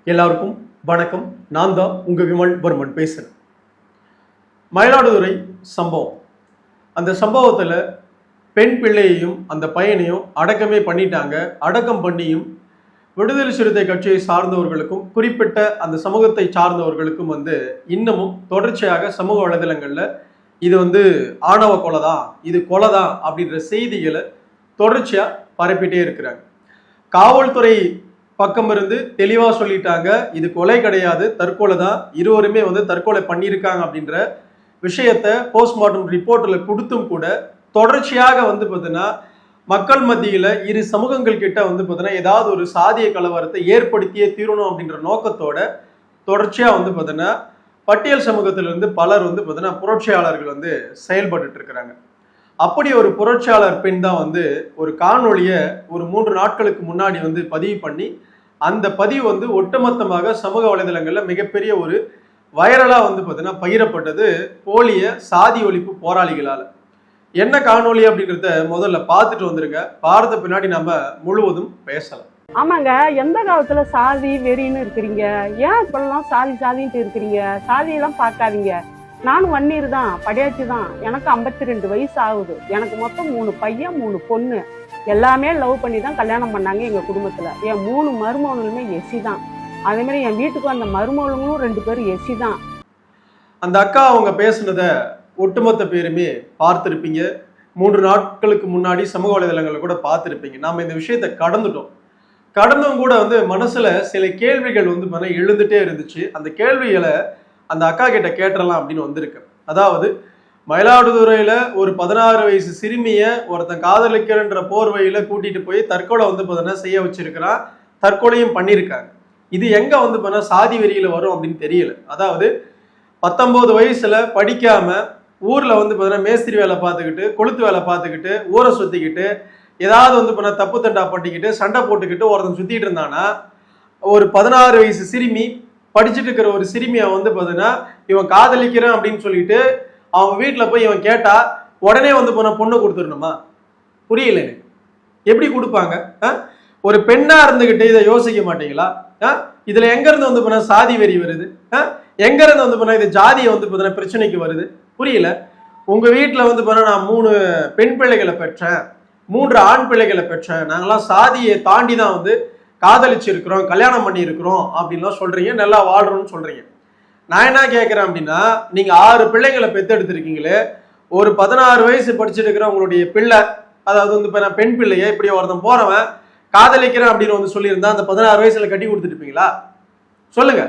எல்லாருக்கும் வணக்கம். நான் தான் உங்க விமல் வர்மன் பேசுறேன். மயிலாடுதுறை சம்பவம். அந்த சம்பவத்தில் பெண் பிள்ளையையும் அந்த பையனையும் அடக்கமே பண்ணிட்டாங்க. அடக்கம் பண்ணியும் விடுதலை சிறுத்தை கட்சியை சார்ந்தவர்களுக்கும் குறிப்பிட்ட அந்த சமூகத்தை சார்ந்தவர்களுக்கும் இன்னமும் தொடர்ச்சியாக சமூக வலைதளங்களில் இது ஆணவ கொலை தான், இது கொலை தான் அப்படின்ற செய்திகளை தொடர்ச்சியாக பரப்பிட்டே இருக்கிறாங்க. காவல்துறை பக்கம் இருந்து தெளிவா சொல்லிட்டாங்க, இது கொலை கிடையாது, தற்கொலை தான், இருவருமே தற்கொலை பண்ணியிருக்காங்க அப்படின்ற விஷயத்த போஸ்ட்மார்ட்டம் ரிப்போர்ட்ல கொடுத்தும் கூட தொடர்ச்சியாக பார்த்தீங்கன்னா மக்கள் மத்தியில இரு சமூகங்கள் கிட்ட பார்த்தீங்கன்னா ஏதாவது ஒரு சாதிய கலவரத்தை ஏற்படுத்தியே தீரணும் அப்படின்ற நோக்கத்தோட தொடர்ச்சியா பார்த்தீங்கன்னா பட்டியல் சமூகத்திலிருந்து பலர் பார்த்தீங்கன்னா புரட்சியாளர்கள் செயல்பட்டு இருக்கிறாங்க. அப்படி ஒரு புரட்சியாளர் பெண் தான் ஒரு காணொலியை ஒரு 3 நாட்களுக்கு முன்னாடி பதிவு பண்ணி அந்த பதிவு ஒட்டுமொத்தமாக சமூக வலைதளங்கள்ல மிகப்பெரிய ஒரு வைரலா பார்த்தீங்கன்னா பகிரப்பட்டது போலிய சாதி ஒழிப்பு போராளிகளால. என்ன காணொலி அப்படிங்கிறத முதல்ல பார்த்துட்டு வந்துருங்க. பார்த்த பின்னாடி நம்ம முழுவதும் பேசலாம். ஆமாங்க, எந்த காலத்துல சாதி வெறின்னு இருக்கிறீங்க? ஏன் இப்பெல்லாம் சாதி சாதின்ட்டு இருக்கிறீங்க? சாதியெல்லாம் பார்க்காதீங்க. நானும் வன்னீர் தான், படையாச்சி தான். எனக்கு 52 வயசு ஆகுது. எனக்கு மொத்தம் 3 பையன் 3 பொண்ணு. எல்லாமே லவ் பண்ணி தான் கல்யாணம் பண்ணாங்க எங்க குடும்பத்துல. என் 3 மருமகனுமே எஸ்சி தான். அதே மாதிரி என் வீட்டுக்கு வந்த மருமகளும் 2 பேரும் எஸ்சி தான். அந்த அக்கா அவங்க பேசுனத ஒட்டுமொத்த பேருமே பார்த்திருப்பீங்க. 3 நாட்களுக்கு முன்னாடி சமூக வலைதளங்களை கூட பார்த்திருப்பீங்க. நாம இந்த விஷயத்த கடந்தும் கூட மனசுல சில கேள்விகள் எழுந்துட்டே இருந்துச்சு. அந்த கேள்விகளை அந்த அக்கா கிட்ட கேட்டலாம் அப்படின்னு வந்திருக்கு. அதாவது மயிலாடுதுறையில ஒரு 16 வயசு சிறுமிய ஒருத்தன் காதலிக்கிறன்ற போர்வையில கூட்டிட்டு போய் தற்கொலை பார்த்தீங்கன்னா செய்ய வச்சிருக்கிறான், தற்கொலையும் பண்ணியிருக்காங்க. இது எங்க பார்த்தீங்கன்னா சாதி வெறியில வரும் அப்படின்னு தெரியல. அதாவது 19 வயசுல படிக்காம ஊர்ல பார்த்தீங்கன்னா மேஸ்திரி வேலை பார்த்துக்கிட்டு, கொளுத்து வேலை பார்த்துக்கிட்டு, ஊரை சுத்திக்கிட்டு, ஏதாவது பார்த்தீங்கன்னா தப்பு தண்டா பட்டிக்கிட்டு சண்டை போட்டுக்கிட்டு ஒருத்தன் சுத்திட்டு இருந்தானா, ஒரு 16 வயசு சிறுமி படிச்சுட்டு இருக்கிற ஒரு சிறுமியை பார்த்தீங்கன்னா இவன் காதலிக்கிறேன் அப்படின்னு சொல்லிட்டு அவங்க வீட்டில் போய் இவன் கேட்டா உடனே போன பொண்ணை கொடுத்துடணுமா? புரியல எனக்கு. எப்படி கொடுப்பாங்க? ஒரு பெண்ணா இருந்துகிட்டு இதை யோசிக்க மாட்டீங்களா? இதுல எங்க இருந்து போன சாதி வெறி வருது? எங்க இருந்து போன இது ஜாதியை பார்த்தீங்கன்னா பிரச்சனைக்கு வருது? புரியல. உங்க வீட்டுல போனா நான் 3 பெண் பிள்ளைகளை பெற்றேன், 3 ஆண் பிள்ளைகளை பெற்றேன், நாங்கெல்லாம் சாதியை தாண்டி தான் காதலிச்சிருக்கிறோம், கல்யாணம் பண்ணி இருக்கிறோம் அப்படின்லாம் சொல்றீங்க, நல்லா வாழ்றோம்னு சொல்றீங்க. நான் என்ன கேட்கிறேன் அப்படின்னா, நீங்க 6 பிள்ளைங்களை பெத்தெடுத்திருக்கீங்களே, ஒரு 16 வயசு படிச்சுட்டு இருக்கிற உங்களுடைய பிள்ளை, அதாவது இப்ப நான் பெண் பிள்ளைய இப்படி ஒருத்தன் போறவன் காதலிக்கிறேன் அப்படின்னு சொல்லியிருந்தா அந்த 16 வயசுல கட்டி கொடுத்துருப்பீங்களா? சொல்லுங்க,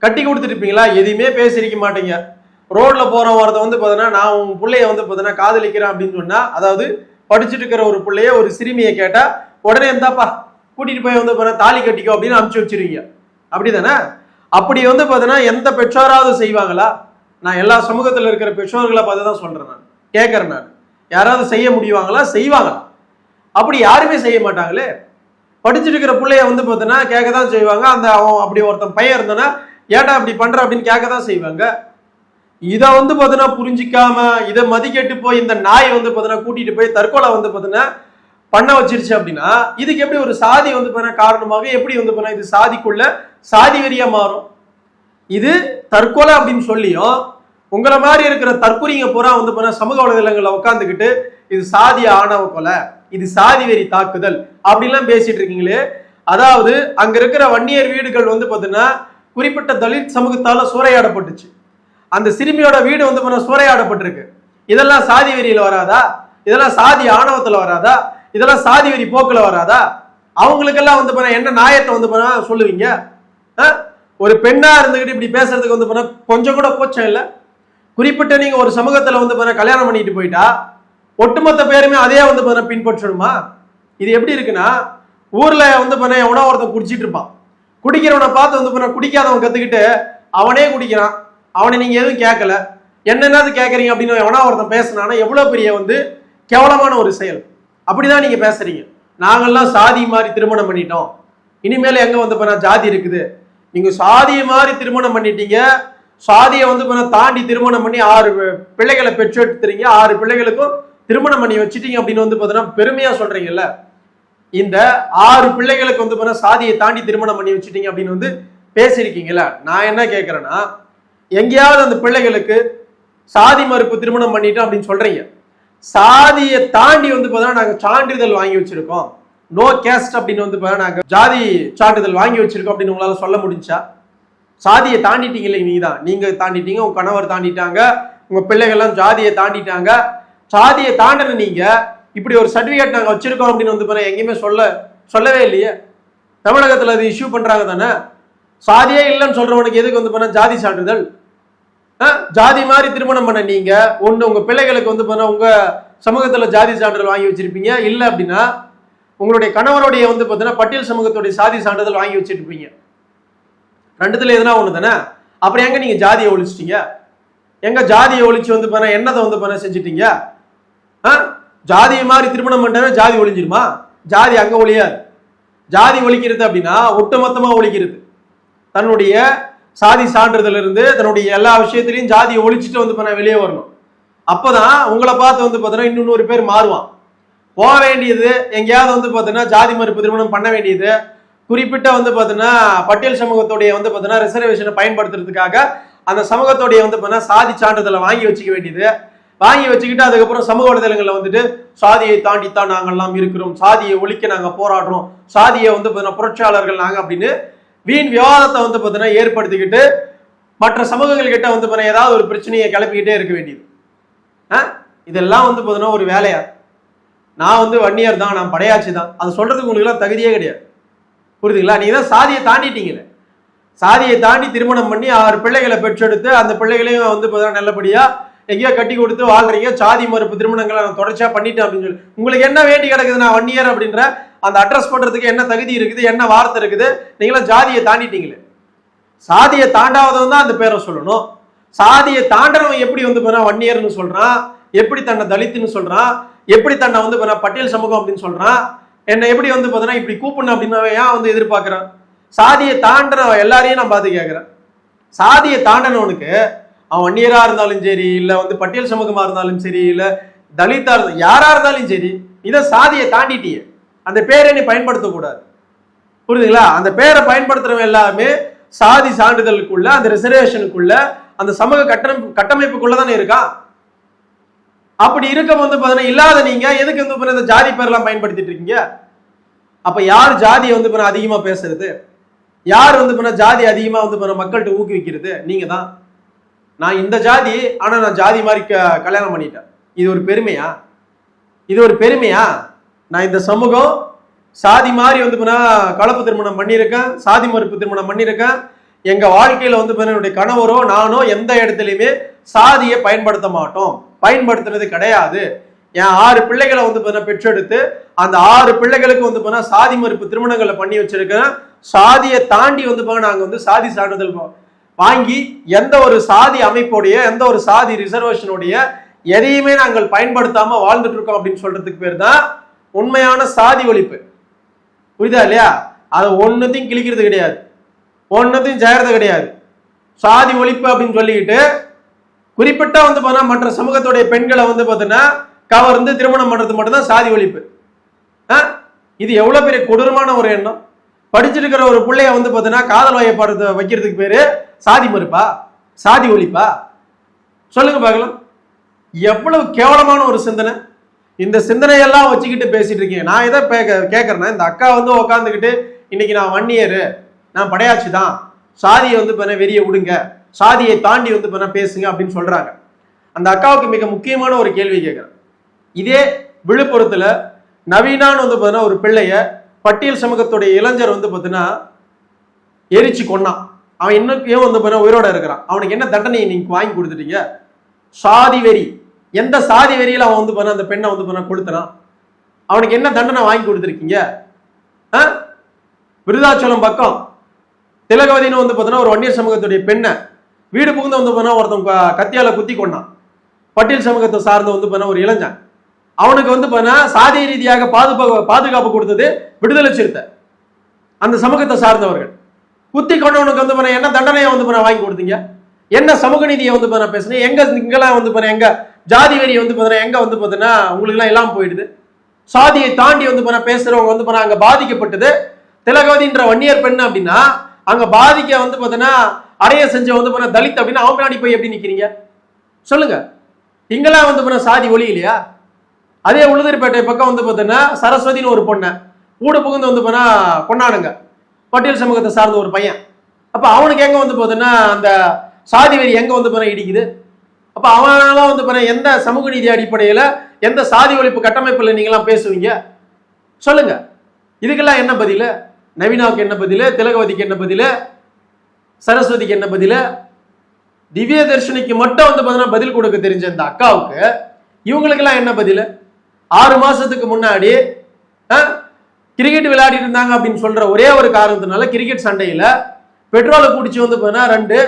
கட்டி கொடுத்துருப்பீங்களா? எதுவுமே பேசிருக்க மாட்டீங்க. ரோட்ல போற ஒருத்தன் பார்த்தீங்கன்னா நான் உங்க பிள்ளைய பார்த்தீங்கன்னா காதலிக்கிறேன் அப்படின்னு சொன்னா, அதாவது படிச்சுட்டு இருக்கிற ஒரு பிள்ளைய ஒரு சிறுமியை கேட்டா உடனே இருந்தாப்பா கூட்டிட்டு போய் தாலி கட்டிக்கோ அப்படின்னு அனுப்பிச்சு வச்சிருவீங்க. அப்படிதானே? அப்படி பார்த்தீங்கன்னா எந்த பெற்றோராவது செய்வாங்களா? நான் எல்லா சமூகத்துல இருக்கிற பெற்றோர்களை பார்த்து தான் சொல்றேன், நான் கேட்கறேன். நான் யாராவது செய்ய முடியுவாங்களா? செய்வாங்களா? அப்படி யாருமே செய்ய மாட்டாங்களே. படிச்சுட்டு இருக்கிற பிள்ளைய பார்த்தீங்கன்னா கேட்கதான் செய்வாங்க. அந்த அவன் அப்படி ஒருத்தன் பையன் இருந்தானா ஏட்டா அப்படி பண்ற அப்படின்னு கேட்கதான் செய்வாங்க. இதை பார்த்தீங்கன்னா புரிஞ்சிக்காம இதை மதிக்கெட்டு போய் இந்த நாய் பார்த்தீங்கன்னா கூட்டிட்டு போய் தற்கொலை பார்த்தீங்கன்னா பண்ண வச்சிருச்சு அப்படின்னா இதுக்கு எப்படி ஒரு சாதி காரணமாக எப்படி இது சாதிக்குள்ள சாதி வெறியா மாறும்? இது தற்கொலை அப்படின்னு சொல்லியும் உங்களை மாதிரி இருக்கிற தற்கொலைங்க பூரா சமூக வலைதளங்கள்ல உட்காந்துக்கிட்டு இது சாதி ஆணவ கொலை, இது சாதி வெறி தாக்குதல் அப்படின்லாம் பேசிட்டு இருக்கீங்களே. அதாவது அங்க இருக்கிற வன்னியர் வீடுகள் பார்த்தீங்கன்னா குறிப்பிட்ட தலித் சமூகத்தால சூறையாடப்பட்டுச்சு. அந்த சிறுமியோட வீடு சூறையாடப்பட்டிருக்கு. இதெல்லாம் சாதி வெறியில வராதா? இதெல்லாம் சாதி ஆணவத்துல வராதா? இதெல்லாம் சாதி வெறி போக்குல வராதா? அவங்களுக்கெல்லாம் என்ன நியாயத்தை சொல்லுவீங்க? ஒரு பெண்ணா இருந்துகிட்டு இப்படி பேசுறதுக்கு கொஞ்சம் கூட கூச்சம் இல்லை. குறிப்பிட்ட நீங்க ஒரு சமூகத்துல கல்யாணம் பண்ணிட்டு போயிட்டா ஒட்டுமொத்த பேருமே அதே பின்பற்றணுமா? இது எப்படி இருக்குன்னா, ஊர்ல எவனோ ஒருத்தன் குடிச்சிட்டு இருப்பான், குடிக்கிறவனை பார்த்து குடிக்காதவன் கத்துக்கிட்டு அவனே குடிக்கிறான், அவனை நீங்க எதுவும் கேட்கல, என்னென்னது கேட்கறீங்க அப்படின்னு எவனா ஒருத்தன் பேசினானா எவ்வளவு பெரிய கேவலமான ஒரு செயல். அப்படிதான் நீங்க பேசுறீங்க. நாங்கெல்லாம் சாதி மாதிரி திருமணம் பண்ணிட்டோம், இனிமேல எங்க ஜாதி இருக்குது. நீங்க சாதியை மாதிரி திருமணம் பண்ணிட்டீங்க, சாதியை தாண்டி திருமணம் பண்ணி 6 பிள்ளைகளை பெற்றெடுத்துறீங்க, 6 பிள்ளைகளுக்கும் திருமணம் பண்ணி வச்சுட்டீங்க அப்படின்னு பெருமையா சொல்றீங்கல்ல. இந்த 6 பிள்ளைகளுக்கு சாதியை தாண்டி திருமணம் பண்ணி வச்சுட்டீங்க அப்படின்னு பேசியிருக்கீங்களா? நான் என்ன கேட்கறேன்னா, எங்கேயாவது அந்த பிள்ளைகளுக்கு சாதி மறுப்பு திருமணம் பண்ணிட்டோம் அப்படின்னு சொல்றீங்க. சாதியை தாண்டி வந்து பார்த்தீங்கன்னா நாங்க சான்றிதழ் வாங்கி வச்சிருக்கோம், நோ கேஸ்ட் அப்படின்னு வந்து பார்த்தீங்கன்னா நாங்க ஜாதி சான்றிதழ் வாங்கி வச்சிருக்கோம் அப்படின்னு உங்களால சொல்ல முடிஞ்சா? சாதியை தாண்டிட்டீங்களே, நீங்க தாண்டிட்டீங்க, உங்க கணவர் தாண்டிட்டாங்க, உங்க பிள்ளைகள்லாம் ஜாதியை தாண்டிட்டாங்க. சாதியை தாண்டின நீங்க இப்படி ஒரு சர்டிபிகேட் நாங்க வச்சிருக்கோம் அப்படின்னு வந்து எங்கேயுமே சொல்லவே இல்லையே. தமிழகத்துல அது இஷ்யூ பண்றாங்க தானே. சாதியே இல்லைன்னு சொல்றவனுக்கு எதுக்கு வந்து ஜாதி சான்றிதழ்? ஜாதி மாதிரி திருமணம் பண்ண நீங்க ஒண்ணு உங்க பிள்ளைகளுக்கு வந்து உங்க சமூகத்துல ஜாதி சான்றிதழ் வாங்கி வச்சிருப்பீங்க, இல்ல அப்படின்னா உங்களுடைய கணவருடைய வந்து பார்த்தீங்கன்னா பட்டியல் சமூகத்துடைய சாதி சான்றிதழ் வாங்கி வச்சிருப்பீங்க. ரெண்டுத்துல எதுனா ஒண்ணு தானே. அப்புறம் எங்க நீங்க ஜாதியை ஒழிச்சிட்டீங்க? எங்க ஜாதியை ஒழிச்சு வந்து என்னதை வந்து செஞ்சிட்டீங்க? ஜாதியை மாதிரி திருமணம் பண்ணவே ஜாதி ஒழிஞ்சிருமா? ஜாதி அங்க ஒழியாது. ஜாதி ஒழிக்கிறது அப்படின்னா ஒட்டுமொத்தமா ஒழிக்கிறது. தன்னுடைய சாதி சான்றிதழ் இருந்து தன்னுடைய எல்லா விஷயத்திலையும் ஜாதியை ஒழிச்சிட்டு வந்து வெளியே வரணும். அப்பதான் உங்களை பார்த்து வந்து பார்த்தீங்கன்னா இன்னொரு பேர் மாறுவான். போக வேண்டியது எங்கேயாவது வந்து பார்த்தீங்கன்னா ஜாதி மறுப்பு திருமணம் பண்ண வேண்டியது குறிப்பிட்ட வந்து பார்த்தீங்கன்னா பட்டியல் சமூகத்துடைய வந்து பார்த்தீங்கன்னா ரிசர்வேஷனை பயன்படுத்துறதுக்காக அந்த சமூகத்துடைய வந்து பார்த்தீங்கன்னா சாதி சான்றிதழை வாங்கி வச்சுக்க வேண்டியது. வாங்கி வச்சுக்கிட்டு அதுக்கப்புறம் சமூக வலைதளங்களில் வந்துட்டு சாதியை தாண்டித்தான் நாங்கள்லாம் இருக்கிறோம், சாதியை ஒழிக்க நாங்க போராடுறோம், சாதியை வந்து பார்த்தீங்கன்னா புரட்சியாளர்கள் நாங்க அப்படின்னு வீண் விவாதத்தை வந்து பார்த்தீங்கன்னா ஏற்படுத்திக்கிட்டு மற்ற சமூகங்கள் கிட்ட வந்து பார்த்தீங்கன்னா ஏதாவது ஒரு பிரச்சனையை கிளப்பிக்கிட்டே இருக்க வேண்டியது. இதெல்லாம் வந்து பார்த்தீங்கன்னா ஒரு வேலையா? நான் வந்து வன்னியர் தான், நான் படையாச்சி தான், அது சொல்றதுக்கு உங்களுக்கு எல்லாம் தகுதியே கிடையாது. புரியுதுங்களா? நீங்க தான் சாதியை தாண்டிட்டீங்களே. சாதியை தாண்டி திருமணம் பண்ணி 6 பிள்ளைகளை பெற்றெடுத்து அந்த பிள்ளைகளையும் வந்து பார்த்தீங்கன்னா நல்லபடியா எங்கேயோ கட்டி கொடுத்து வாழ்றீங்க. சாதி மறுப்பு திருமணங்களை நான் தொடர்ச்சியா பண்ணிட்டேன் அப்படின்னு சொல்லி உங்களுக்கு என்ன வேண்டி கிடக்குது? நான் வன்னியர் அப்படின்ற அந்த அட்ரஸ் பண்றதுக்கு என்ன தகுதி இருக்குது, என்ன வார்த்தை இருக்குது? நீங்களாம் ஜாதியை தாண்டிட்டீங்களே. சாதியை தாண்டாதவன் தான் அந்த பேரை சொல்லணும். சாதியை தாண்டவன் எப்படி வந்து வன்னியர்னு சொல்றான், எப்படி தன்னை தலித்துன்னு சொல்றான், எப்படி தன்னை வந்து பட்டியல் சமூகம் அப்படின்னு சொல்றான், என்னை எப்படி வந்து பார்த்தீங்கன்னா இப்படி கூப்பிடணும் அப்படின்னு ஏன் வந்து எதிர்பார்க்கிறேன்? சாதியை தாண்டின எல்லாரையும் நான் பார்த்து கேட்கிறேன். சாதியை தாண்டனவனுக்கு அவன் வன்னியரா இருந்தாலும் சரி, இல்ல வந்து பட்டியல் சமூகமா இருந்தாலும் சரி, இல்ல தலித்தா இருந்தாலும் யாரா இருந்தாலும் சரி, இதை சாதியை தாண்டிட்டியே, அந்த பேரை நீ பயன்படுத்தக்கூடாது. புரியுதுங்களா? அந்த பேரை பயன்படுத்துறவன் எல்லாமே சாதி சான்றிதழுக்குள்ள, அந்த ரிசர்வேஷனுக்குள்ள, அந்த சமூக கட்டமைப்புக்குள்ள தானே இருக்கான். அப்படி இருக்க வந்து பார்த்தீங்கன்னா இல்லாத நீங்க எதுக்கு வந்து இந்த ஜாதி பேரெல்லாம் பயன்படுத்திட்டு இருக்கீங்க? அப்ப யார் ஜாதியை வந்து அதிகமா பேசுறது? யார் வந்து ஜாதி அதிகமா வந்து மக்கள்கிட்ட ஊக்குவிக்கிறது? நீங்க தான். நான் இந்த ஜாதி, ஆனா நான் ஜாதி மாதிரி கல்யாணம் பண்ணிட்டேன். இது ஒரு பெருமையா? இது ஒரு பெருமையா? நான் இந்த சமூகம் சாதி மாதிரி வந்து கலப்பு திருமணம் பண்ணியிருக்கேன், சாதி மறுப்பு திருமணம் பண்ணியிருக்கேன். எங்க வாழ்க்கையில வந்து என்னுடைய கணவரோ நானோ எந்த இடத்துலையுமே சாதியை பயன்படுத்த மாட்டோம், பயன்படுத்துறது கிடையாது. என் 6 பிள்ளைகளை வந்து பெற்றெடுத்து அந்த 6 பிள்ளைகளுக்கு வந்து சாதி மறுப்பு திருமணங்களை பண்ணி வச்சிருக்கிறேன். சாதியை தாண்டி வந்து நாங்க வந்து சாதி சான்றிதழ் வாங்கி எந்த ஒரு சாதி அமைப்போடைய, எந்த ஒரு சாதி ரிசர்வேஷனுடைய எதையுமே நாங்கள் பயன்படுத்தாம வாழ்ந்துட்டு இருக்கோம் அப்படின்னு சொல்றதுக்கு பேர் தான் உண்மையான சாதி ஒழிப்பு. புரியுதா இல்லையா? அதை ஒன்னத்தையும் கிழிக்கிறது கிடையாது, ஒன்னத்தையும் செய்யறது கிடையாது. சாதி ஒழிப்பு அப்படின்னு சொல்லிக்கிட்டு குறிப்பிட்ட வந்து மற்ற சமூகத்துடைய பெண்களை வந்து பார்த்தீங்கன்னா கவர்ந்து திருமணம் பண்றது மட்டும்தான் சாதி ஒழிப்பு. இது எவ்வளவு பெரிய கொடூரமான ஒரு எண்ணம். படிச்சிருக்கிற ஒரு பிள்ளைய வந்து பார்த்தீங்கன்னா காதல் வயப்படுறது வைக்கிறதுக்கு பேரு சாதி மறுப்பா, சாதி ஒழிப்பா? சொல்லுங்க பார்க்கலாம். எவ்வளவு கேவலமான ஒரு சிந்தனை. இந்த சிந்தனையெல்லாம் வச்சுக்கிட்டு பேசிட்டு இருக்கீங்க. நான் எதை கேட்கறேன்னா, இந்த அக்கா வந்து உட்காந்துக்கிட்டு இன்னைக்கு நான் வன்னியரு, நான் படையாச்சி தான், சாதியை வந்து வெறிய விடுங்க, சாதியை தாண்டி வந்து பேசுங்க அப்படின்னு சொல்றாங்க. அந்த அக்காவுக்கு மிக முக்கியமான ஒரு கேள்வி கேட்கிறேன். இதே விழுப்புரத்துல நவீனான்னு வந்து பார்த்தீங்கன்னா ஒரு பிள்ளைய பட்டியல் சமூகத்துடைய இளைஞர் வந்து பார்த்தீங்கன்னா எரிச்சு கொன்னான். அவன் இன்னும் வந்து உயிரோட இருக்கிறான். அவனுக்கு என்ன தண்டனையை நீங்க வாங்கி கொடுத்துட்டீங்க? சாதி வெறி. எந்த சாதி வெறியில அவன் வந்து அந்த பெண்ணை வந்து கொடுத்தான்? அவனுக்கு என்ன தண்டனை வாங்கி கொடுத்துருக்கீங்க? விருதாச்சலம் பக்கம் திலகவதினு வந்து பார்த்தீங்கன்னா ஒரு வன்னியர் சமூகத்துடைய பெண்ணை வீடு புகுந்து வந்து ஒருத்தன் கத்தியால குத்தி கொண்டான். பட்டியல் சமூகத்தை சார்ந்து வந்து ஒரு இளைஞன். அவனுக்கு வந்து சாதி ரீதியாக பாதுகாப்பு கொடுத்தது விடுதலை சிறுத்தை, அந்த சமூகத்தை சார்ந்தவர்கள். குத்தி கொண்டவனுக்கு வந்து என்ன தண்டனையை வந்து வாங்கி கொடுத்தீங்க? என்ன சமூக நீதியை வந்து பேசுறீங்க? எங்க இங்கெல்லாம் வந்து எங்க ஜாதி வெறியை வந்து எங்க வந்து பார்த்தீங்கன்னா உங்களுக்கு எல்லாம் இல்லாம போயிடுது. சாதியை தாண்டி வந்து பேசுறவங்க வந்து அங்க பாதிக்கப்பட்டது திலகவதின்ற வன்னியர் பெண் அப்படின்னா அங்க பாதிக்க வந்து பாத்தீங்கன்னா அடைய செஞ்ச வந்து பண்ண தலித் அப்படின்னா அவன் பின்னாடி போய் எப்படி நிக்கிறீங்க சொல்லுங்க? இங்கெல்லாம் வந்து பண்ண சாதி ஒளி இல்லையா? அதே உளுந்தூர்பேட்டை பக்கம் வந்து பாத்தீங்கன்னா சரஸ்வதினு ஒரு பொண்ணை ஊடு புகுந்து வந்து பண்ணா கொண்டாடுங்க, பட்டியல் சமூகத்தை சார்ந்த ஒரு பையன். அப்ப அவனுக்கு எங்க வந்து பாத்தீங்கன்னா அந்த சாதி வெறி எங்க வந்து பண்ண இடிக்குது? அப்ப அவனெல்லாம் வந்து பண்ண எந்த சமூக நீதி அடிப்படையில எந்த சாதி ஒழிப்பு கட்டமைப்புல நீங்க எல்லாம் பேசுவீங்க சொல்லுங்க? இதுக்கெல்லாம் என்ன பதில்? நவீனாவுக்கு என்ன பதில்? திலகவதிக்கு என்ன பதில்? சரஸ்வதிக்கு என்ன பதில்? திவ்ய தர்ஷினிக்கு மட்டும் வந்து பாத்தீங்கன்னா பதில் கொடுக்க தெரிஞ்ச இந்த அக்காவுக்கு இவங்களுக்கெல்லாம் என்ன பதில்? 6 மாசத்துக்கு முன்னாடி கிரிக்கெட் விளையாடிட்டு இருந்தாங்க அப்படின்னு சொல்ற ஒரே ஒரு காரணத்தினால கிரிக்கெட் சண்டையில பெட்ரோலை குடிச்சு வந்து பாத்தீங்கன்னா 2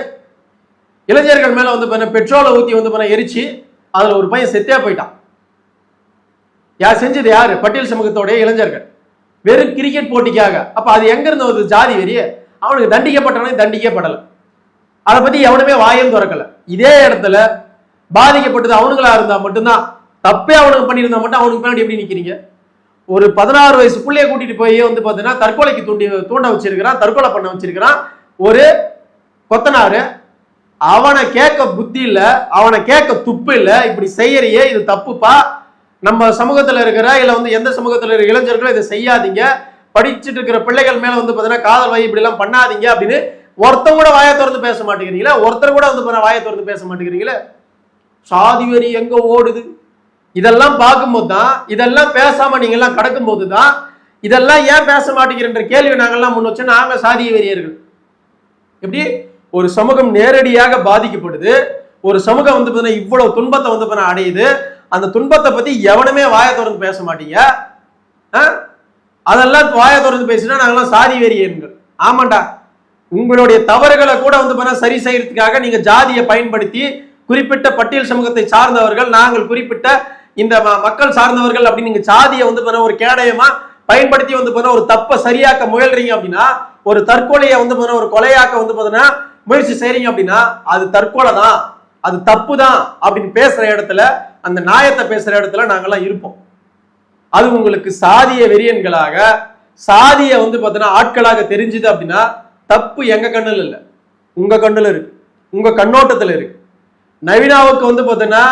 இளைஞர்கள் மேல வந்து பாத்தீங்கன்னா பெட்ரோலை ஊத்தி வந்து பாத்தீங்கன்னா எரிச்சு அதுல ஒரு பையன் செத்தே போயிட்டான். யார் செஞ்சது? யாரு? பட்டியல் சமூகத்தோடைய இளைஞர்கள், வெறும் கிரிக்கெட் போட்டிக்காக. அப்ப அது எங்க இருந்த ஒரு ஜாதி வெறிய? அவனுக்கு தண்டிக்கப்பட்டவனே தண்டிக்கப்படல, அதை பத்தி எவனுமே வாயும் திறக்கல. இதே இடத்துல பாதிக்கப்பட்டது அவனுங்களா இருந்தா மட்டும்தான், தப்பே அவனுக்கு பண்ணியிருந்தா மட்டும் அவனுக்கு பின்னாடி எப்படி நிக்கிறீங்க? ஒரு 16 வயசு புள்ளைய கூட்டிட்டு போய் வந்து பாத்தீங்கன்னா தற்கொலைக்கு தூண்ட வச்சிருக்கிறான், தற்கொலை பண்ண வச்சிருக்கிறான் ஒரு கொத்தனாரு. அவனை கேட்க புத்தி இல்ல, அவனை கேட்க துப்பு இல்ல. இப்படி செய்யறியே, இது தப்புப்பா, நம்ம சமூகத்துல இருக்கிற இல்ல வந்து எந்த சமூகத்துல இருக்கிற இளைஞர்களும் இதை செய்யாதீங்க, படிச்சுட்டு இருக்கிற பிள்ளைகள் மேல வந்து பாத்தீங்கன்னா காதல் வாய் இப்படி எல்லாம் பண்ணாதீங்க அப்படின்னு ஒருத்தர் கூட வாயை திறந்து பேச மாட்டேங்கிறீங்களா? ஒருத்தர் கூட வந்து வாயை திறந்து பேச மாட்டேங்கிறீங்களா? சாதி வெறி எங்க ஓடுது? இதெல்லாம் பார்க்கும்போது தான், இதெல்லாம் பேசாம நீங்க எல்லாம் கடக்கும் போதுதான், இதெல்லாம் ஏன் பேச மாட்டேங்கிற கேள்வி நாங்கெல்லாம் முன் வச்சு நாங்க சாதிய வெறியர்கள். எப்படி ஒரு சமூகம் நேரடியாக பாதிக்கப்படுது, ஒரு சமூகம் வந்து இவ்வளவு துன்பத்தை வந்து அடையுது, அந்த துன்பத்தை பத்தி எவனுமே வாயை திறந்து பேச மாட்டீங்க. அதெல்லாம் வாயை திறந்து பேசினா நாங்கெல்லாம் சாதி வெறியர்கள். ஆமாண்டா, உங்களுடைய தவறுகளை கூட வந்து சரி செய்யறதுக்காக நீங்க ஜாதியை பயன்படுத்தி குறிப்பிட்ட பட்டியல் சமூகத்தை சார்ந்தவர்கள், நாங்கள் குறிப்பிட்ட இந்த மக்கள் சார்ந்தவர்கள் அப்படின்னு நீங்க ஜாதியை வந்து ஒரு கேடயமா பயன்படுத்தி வந்து ஒரு தப்பை சரியாக்க முயல்றீங்க அப்படின்னா, ஒரு தற்கொலையை வந்து ஒரு கொலையாக்க வந்து முயற்சி செய்றீங்க அப்படின்னா அது தற்கொலை தான், அது தப்பு தான் அப்படின்னு பேசுற இடத்துல, அந்த நியாயத்தை பேசுற இடத்துல நாங்கெல்லாம் இருப்போம். அது உங்களுக்கு சாதிய வெறியன்களாக, சாதிய வந்து ஆட்களாக தெரிஞ்சுது அப்படின்னா தப்பு எங்க கண்ணுல இல்ல, உங்க கண்ணுல இருக்கு, உங்க கண்ணோட்டத்துல இருக்கு. நவீனாவுக்கு வந்து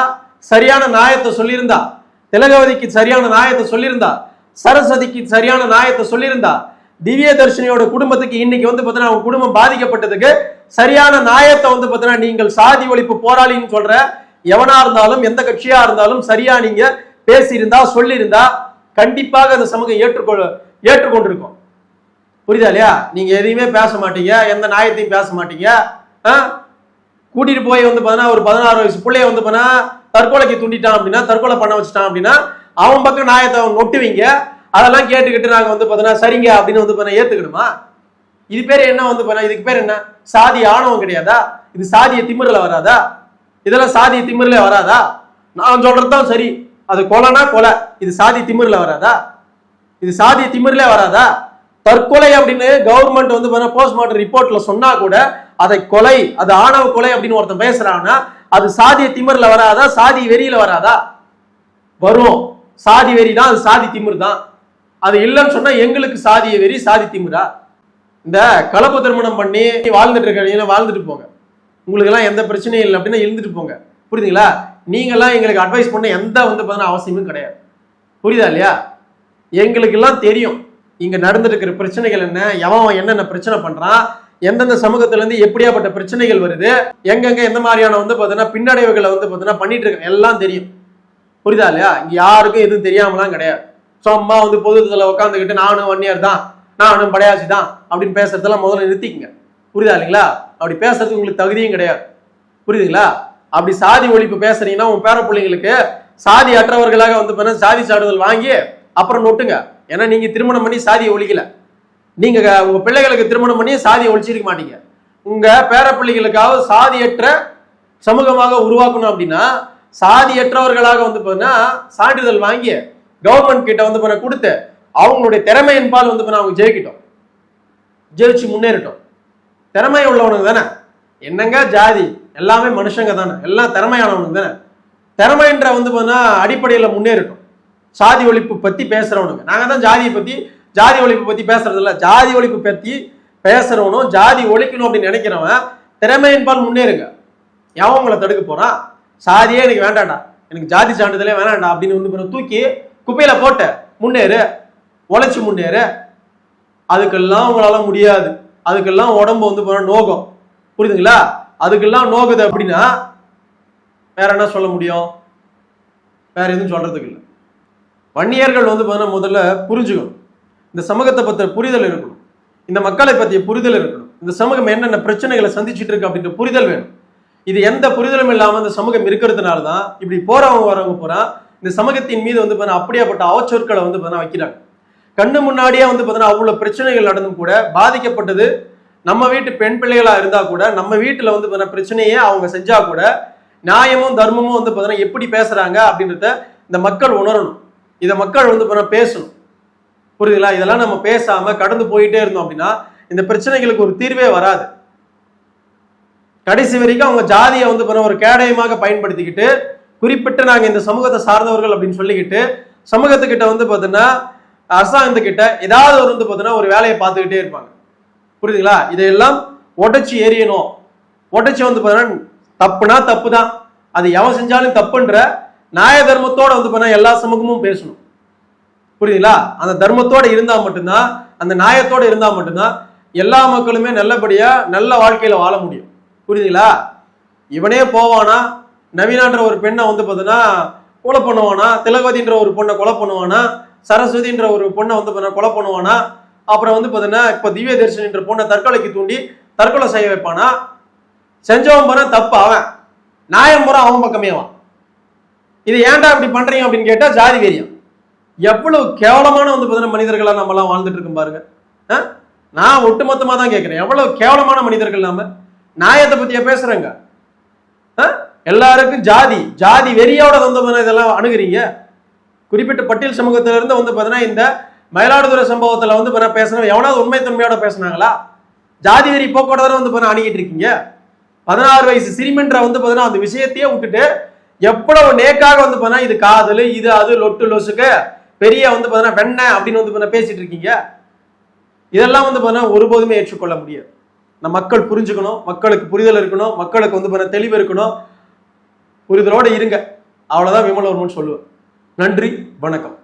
சரியான நியாயத்தை சொல்லியிருந்தா, திலகவதிக்கு சரியான நியாயத்தை சொல்லியிருந்தா, சரஸ்வதிக்கு சரியான நியாயத்தை சொல்லியிருந்தா, திவ்ய தர்ஷினியோட குடும்பத்துக்கு இன்னைக்கு வந்து அவங்க குடும்பம் பாதிக்கப்பட்டதுக்கு சரியான நியாயத்தை வந்து நீங்கள் சாதி ஒழிப்பு போராளின்னு சொல்ற எவனா இருந்தாலும் எந்த கட்சியா இருந்தாலும் சரியா நீங்க பேசியிருந்தா சொல்லியிருந்தா கண்டிப்பாக அந்த சமூகம் ஏற்றுக்கொண்டிருக்கும். புரியுதா இல்லையா? நீங்க எதையுமே பேச மாட்டீங்க, எந்த நியாயத்தையும் பேச மாட்டீங்க. கூட்டிட்டு போய் வந்து ஒரு 16 வயசு பிள்ளைய வந்து தற்கொலைக்கு தூண்டிட்டான் அப்படின்னா, தற்கொலை பண்ண வச்சுட்டான் அப்படின்னா அவன் பக்கம் நியாயத்தை அவன் நொட்டுவீங்க. அதெல்லாம் கேட்டுக்கிட்டு நாங்க வந்து சரிங்க அப்படின்னு வந்து ஏத்துக்கணுமா? இது பேர் என்ன வந்து இதுக்கு பேர் என்ன? சாதி ஆணவம் கிடையாதா? இது சாதிய திமிர்ல வராதா? இதெல்லாம் சாதிய திமிர்ல வராதா? நான் சொல்றதுதான் சரி, அது கொலைனா கொலை, இது சாதி திமிர்ல வராதா? இது சாதிய திமிர்ல வராதா? தற்கொலை அப்படின்னு கவர்மெண்ட் வந்து போஸ்ட்மார்ட்டம் ரிப்போர்ட்ல சொன்னா கூட அதை கொலை, அது ஆணவ கொலை அப்படின்னு ஒருத்தன் பேசுறான்னா அது சாதிய திமிர்ல வராதா? சாதி வெறியில வராதா? வரும். சாதி வெறி தான், அது சாதி திமிர் தான். அது இல்லைன்னு சொன்னா எங்களுக்கு சாதிய வெறி, சாதி திமிரா? இந்த கலப்பு திருமணம் பண்ணி வாழ்ந்துட்டு இருக்க வாழ்ந்துட்டு போங்க, உங்களுக்கு எல்லாம் எந்த பிரச்சனையும் இல்லை அப்படின்னா இருந்துட்டு போங்க. புரியுதுங்களா? நீங்கெல்லாம் எங்களுக்கு அட்வைஸ் பண்ண எந்த வந்து அவசியமும் கிடையாது. புரியுதா இல்லையா? எங்களுக்கு எல்லாம் தெரியும் இங்க நடந்துட்டு இருக்கிற பிரச்சனைகள் என்ன, எவன் என்னென்ன பிரச்சனை பண்றான், எந்தெந்த சமூகத்துல இருந்து எப்படியாப்பட்ட பிரச்சனைகள் வருது, எங்கெங்க எந்த மாதிரியான வந்து பின்னடைவுகளை வந்து பண்ணிட்டு இருக்க எல்லாம் தெரியும். புரியுதா இல்லையா? இங்க யாருக்கும் எதுவும் தெரியாமலாம் கிடையாது. சும்மா வந்து பொதுத்துல உட்காந்துக்கிட்டு நானும் வன்னியர் தான், நானும் படையாச்சி தான் அப்படின்னு பேசுறதெல்லாம் முதல்ல நிறுத்திக்கங்க. புரியுதா இல்லைங்களா? அப்படி பேசுறதுக்கு உங்களுக்கு தகுதியும் கிடையாது. புரியுதுங்களா? அப்படி சாதி ஒழிப்பு பேசுறீங்கன்னா உன் பேர பிள்ளைங்களுக்கு சாதி அற்றவர்களாக வந்து சாதி சான்றிதழ் வாங்கி அப்புறம் நொட்டுங்க. ஏன்னா நீங்க திருமணம் பண்ணி சாதியை ஒழிக்கல, நீங்க உங்க பிள்ளைகளுக்கு திருமணம் பண்ணி சாதியை ஒழிச்சிருக்க மாட்டீங்க. உங்க பேர பிள்ளைகளுக்காக சாதியற்ற சமூகமாக உருவாக்கணும் அப்படின்னா சாதியற்றவர்களாக வந்து சான்றிதழ் வாங்கி கவர்மெண்ட் கிட்ட வந்து கொடுத்து அவங்களுடைய திறமையின்பால் வந்து அவங்க ஜெயிக்கிட்டோம், ஜெயிச்சு முன்னேறிட்டோம். திறமை உள்ளவனுக்கு தானே என்னங்க ஜாதி, எல்லாமே மனுஷங்க தானே, எல்லாம் திறமையானவனுக்கு தானே. திறமைன்ற வந்து அடிப்படையில் முன்னேறிட்டோம். சாதி ஒழிப்பு பத்தி பேசுறவனுங்க நாங்க தான் ஜாதியை பத்தி, ஜாதி ஒழிப்பு பத்தி பேசுறது இல்ல. ஜாதி ஒழிப்பு பத்தி பேசுறவனும் ஜாதி ஒழிக்கணும் அப்படின்னு நினைக்கிறவன் திறமையின்பால் முன்னேறுங்க. எவன் உங்களை தடுக்க போறான்? சாதியே எனக்கு வேண்டாம்டா, எனக்கு ஜாதி சான்றிதழே வேணாம்டா அப்படின்னு வந்து தூக்கி குப்பையில போட்ட முன்னேறு, உழைச்சு முன்னேறு. அதுக்கெல்லாம் உங்களால முடியாது. அதுக்கெல்லாம் உடம்பு வந்து நோகம், புரியுதுங்களா? அதுக்கெல்லாம் நோகுது அப்படின்னா வேற என்ன சொல்ல முடியும்? வேற எதுவும் சொல்றதுக்கு இல்லை. வன்னியர்கள் வந்து முதல்ல புரிஞ்சுக்கணும். இந்த சமூகத்தை பற்றிய புரிதல் இருக்கணும். இந்த மக்களை பற்றிய புரிதல் இருக்கணும். இந்த சமூகம் என்னென்ன பிரச்சனைகளை சந்திச்சுட்டு இருக்கு அப்படின்ற புரிதல் வேணும். இது எந்த புரிதலும் இல்லாமல் இந்த சமூகம் இருக்கிறதுனால தான் இப்படி போறவங்க வரவங்க போறா இந்த சமூகத்தின் மீது வந்து அப்படியாப்பட்ட அவச்சொற்களை வந்து வைக்கிறாங்க. கண்ணு முன்னாடியே வந்து அவ்வளவு பிரச்சனைகள் நடந்தும் கூட பாதிக்கப்பட்டது நம்ம வீட்டு பெண் பிள்ளைகளா இருந்தா கூட, நம்ம வீட்டுல வந்து பிரச்சனையே அவங்க செஞ்சா கூட நியாயமும் தர்மமும் வந்து எப்படி பேசுறாங்க அப்படின்றத இந்த மக்கள் உணரணும். இதை மக்கள் வந்து பேசணும், புரியுதுங்களா? இதெல்லாம் நம்ம பேசாம கடந்து போயிட்டே இருந்தோம் அப்படின்னா இந்த பிரச்சனைகளுக்கு ஒரு தீர்வே வராது. கடைசி வரைக்கும் அவங்க ஜாதியை வந்து ஒரு கேடயமாக பயன்படுத்திக்கிட்டு, குறிப்பிட்டு நாங்க இந்த சமூகத்தை சார்ந்தவர்கள் அப்படின்னு சொல்லிக்கிட்டு சமூகத்துக்கிட்ட வந்து அரசாங்கத்துக்கிட்ட ஏதாவது வந்து ஒரு வேலையை பார்த்துக்கிட்டே இருப்பாங்க, புரியுதுங்களா? இதையெல்லாம் உடைச்சு எறியணும். உடைச்சு வந்து தப்புனா தப்பு தான், அது எவன் செஞ்சாலும் தப்புன்ற நியாய தர்மத்தோட வந்து எல்லா சமூகமும் பேசணும், புரியுதுங்களா? அந்த தர்மத்தோட இருந்தா மட்டும்தான், அந்த நியாயத்தோட இருந்தா மட்டும்தான் எல்லா மக்களுமே நல்லபடியா நல்ல வாழ்க்கையில வாழ முடியும், புரியுதுங்களா? இவனே போவானா, நவீனான்ற ஒரு பெண்ணை வந்து கொலை பண்ணுவானா, திலகவதின்ற ஒரு பொண்ணை கொலை பண்ணுவானா, சரஸ்வதின்ற ஒரு பொண்ணை வந்து கொலை பண்ணுவானா, அப்புறம் வந்து இப்ப திவ்ய தரிசனின்ற பொண்ணை தற்கொலைக்கு தூண்டி தற்கொலை செய்ய வைப்பானா? செஞ்சவன் போற தப்பு அவன், நியாயம் போற அவன் பக்கமேவான். இது ஏன்டா இப்படி பண்றீங்க அப்படின்னு கேட்டா ஜாதி வெறியம். எவ்வளவு கேவலமான வந்து மனிதர்களா நம்ம எல்லாம் வாழ்ந்துட்டு இருக்கோம் பாருங்க. நான் ஒட்டுமொத்தமா தான் கேட்கிறேன், எவ்வளவு கேவலமான மனிதர்கள் நாம. நியாயத்தை பத்தியா பேசுறேங்க? எல்லாருக்கும் ஜாதி ஜாதி வெறியோட வந்து இதெல்லாம் அணுகுறீங்க. குறிப்பிட்ட பட்டியல் சமூகத்தில இருந்து வந்து இந்த மயிலாடுதுறை சம்பவத்துல வந்து பேசுறவங்க எவனாவது உண்மை தன்மையோட பேசுனாங்களா? ஜாதி வெறி போக்கோட வந்து அணுகிட்டு இருக்கீங்க. 16 வயசு சிறுமின்ற வந்து அந்த விஷயத்தையே விட்டுட்டு எவ்வளவு நேக்காக வந்து இது காதல், இது அது லொட்டு லொசுக்கு பெரிய வந்து வெண்ண அப்படின்னு வந்து பேசிட்டு இருக்கீங்க. இதெல்லாம் வந்து ஒருபோதுமே ஏற்றுக்கொள்ள முடியாது. நம்ம மக்கள் புரிஞ்சுக்கணும், மக்களுக்கு புரிதல் இருக்கணும், மக்களுக்கு வந்து தெளிவு இருக்கணும். புரிதலோட இருங்க, அவ்வளவுதான் விமலவர்மன் சொல்லுவேன். நன்றி, வணக்கம்.